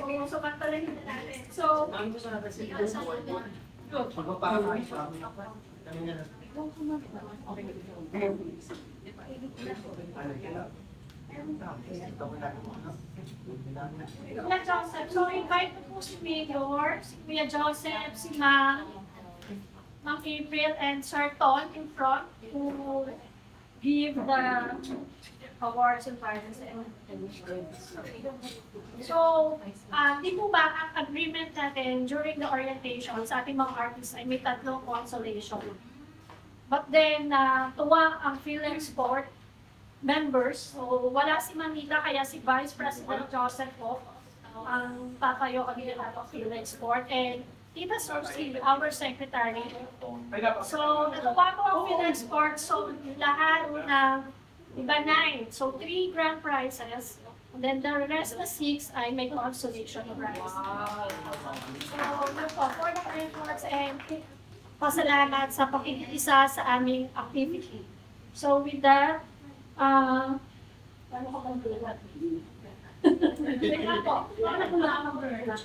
So, pantalahin na natin. So, Kuya Joseph, so invite mo po si Mayor, si Kuya Joseph, si Ma'am April, and Sir Ton in front to give the awards and prizes. So, di po ba ang agreement natin during the orientation sa ating mga artists ay may tatlong consolation? But then, tuwa ang PhilExport members. So, wala si Manila, kaya si Vice President Joseph po ang tatayo kami ng PhilExport. And Tita Susie, our secretary. So, natuwa po ang PhilExport. So, lahat ng iba 9. So, 3 grand prizes. And then the rest na 6 ay may consolation prize. So, yun po, for the reports and pasalamat sa pakikisa sa aming activity. So, with that, ano ko bang bilat? Wala po. Wala po na ang bilat.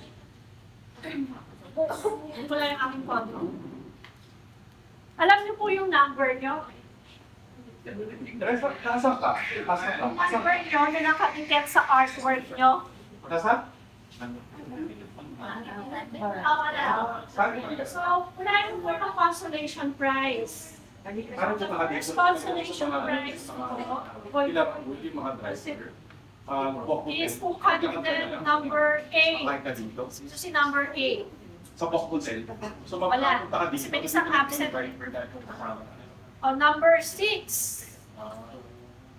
Wala yung aming photo. Alam niyo po yung number niyo? Nasa ka? Yung number niyo na nakatiket sa artwork niyo. Nasa? So, wala yung po ng consolation prize. First consolation prize po is po candidate number 8. So, si number 8. Sa Bokbusel. So, Wala. mapapunta ka dito. Kasi may isang absent. Number 6.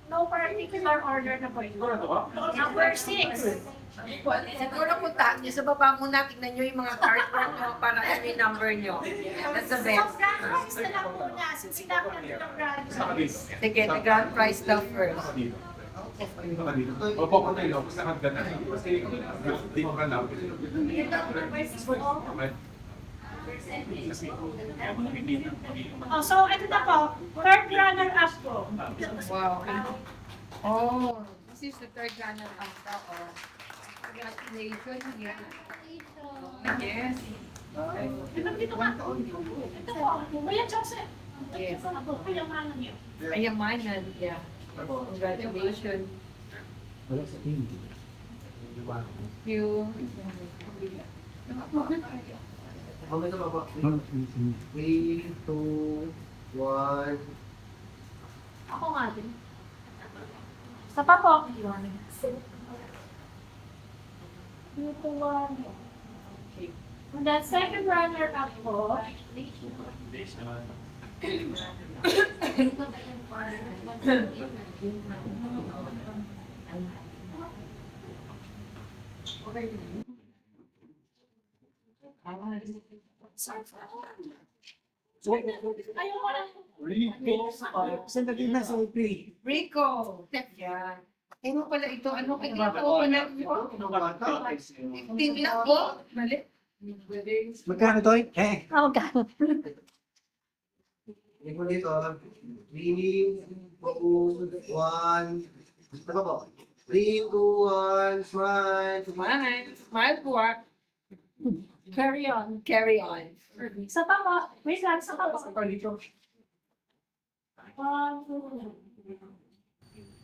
No particular order na po ito. Number 6. Siguro punta niyo sa baba muna, tignan niyo yung mga artwork niyo para ano yung number niyo. That's the So, best. grand prize na lang muna. Since sinabi natin ng grand Saka prize. dito. Sige, the grand prize daw first. Saka dito. Saka dito. Opo ko tayo. Basta hanggang na. Kasi di ko na lang. Oh, so ito na po. Third runner-up po. Wow. Oh, this is the third runner-up daw. Oh. Congratulations. Yeah. Yes. Dito ka. Ito po. Kuya Joseph. Yes. Ako, kayamanan niyo. Kayamanan. Yeah. Congratulations. You. Okay na ba? 3, 2, 1. Ako nga din. Isa pa po. Ito one. And then second runner-up po. Ayaw mo lang. Sandali na sa play. Rico. Yeah. Ano pala ito? Ano kaya ito? Ano? 15 lang po. Mali. Magkano to? Eh. Magkano? Hindi mo dito. 3, 2, 1. Ano po? 3, 2, 1. Smile. Smile. Smile po. Carry on. Carry on. Isa pa po. Wait lang, isa pa po. One, two.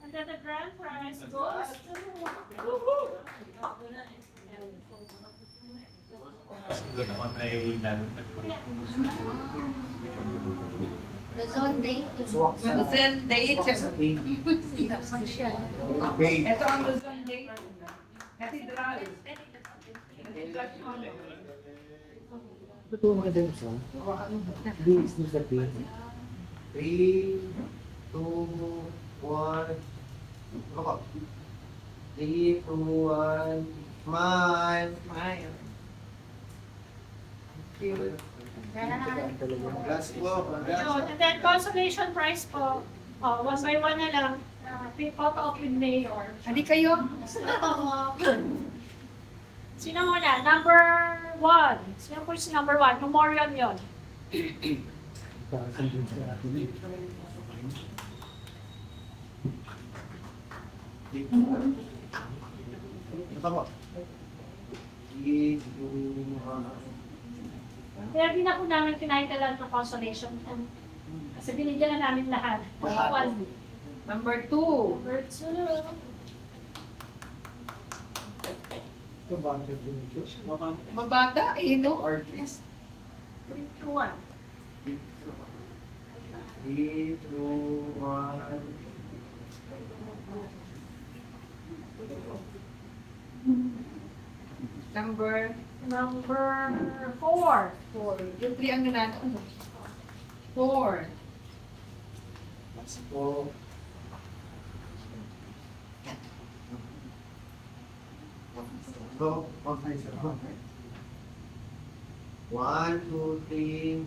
And then the grand prize goes to... Doon naman ay Luzon date. Okay. Ito ang Luzon date. Cathedral. Ito mga dance, ha? This is the pin. 3, 2, 1. Ano po? 3, 2, 1. Smile. Smile. Last po. Yun. And then consolation prize po. Oh, one by one na lang. Photo op with Mayor. Hindi kayo. Sino muna? Number 1. Sino po si number 1? Memorial yun. Ito po. Kaya di na po namin tinitlean ng consolation. Kasi binigyan na namin lahat. Lahat. Number 2. Number 2. Mabata, eh, no? 3, 2, 1. 3, 2, 1. Number Number 4. 4. Yung 3 ang nanalo. 4. Let's go. Go. Okay, sir. 1, 2, 3.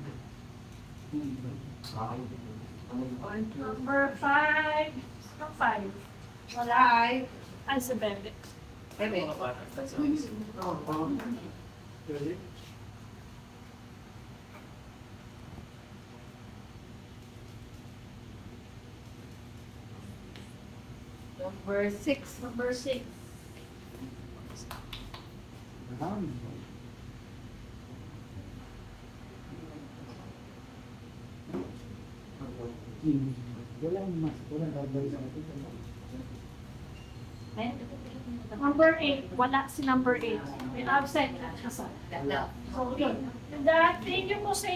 Number 5. Number 5. Wala. 5. Ay, si Bebe. Bebe. Number 6. Number 6. Number 8. Wala si number 8. May absent. So, yun. And, thank you po sa inyo.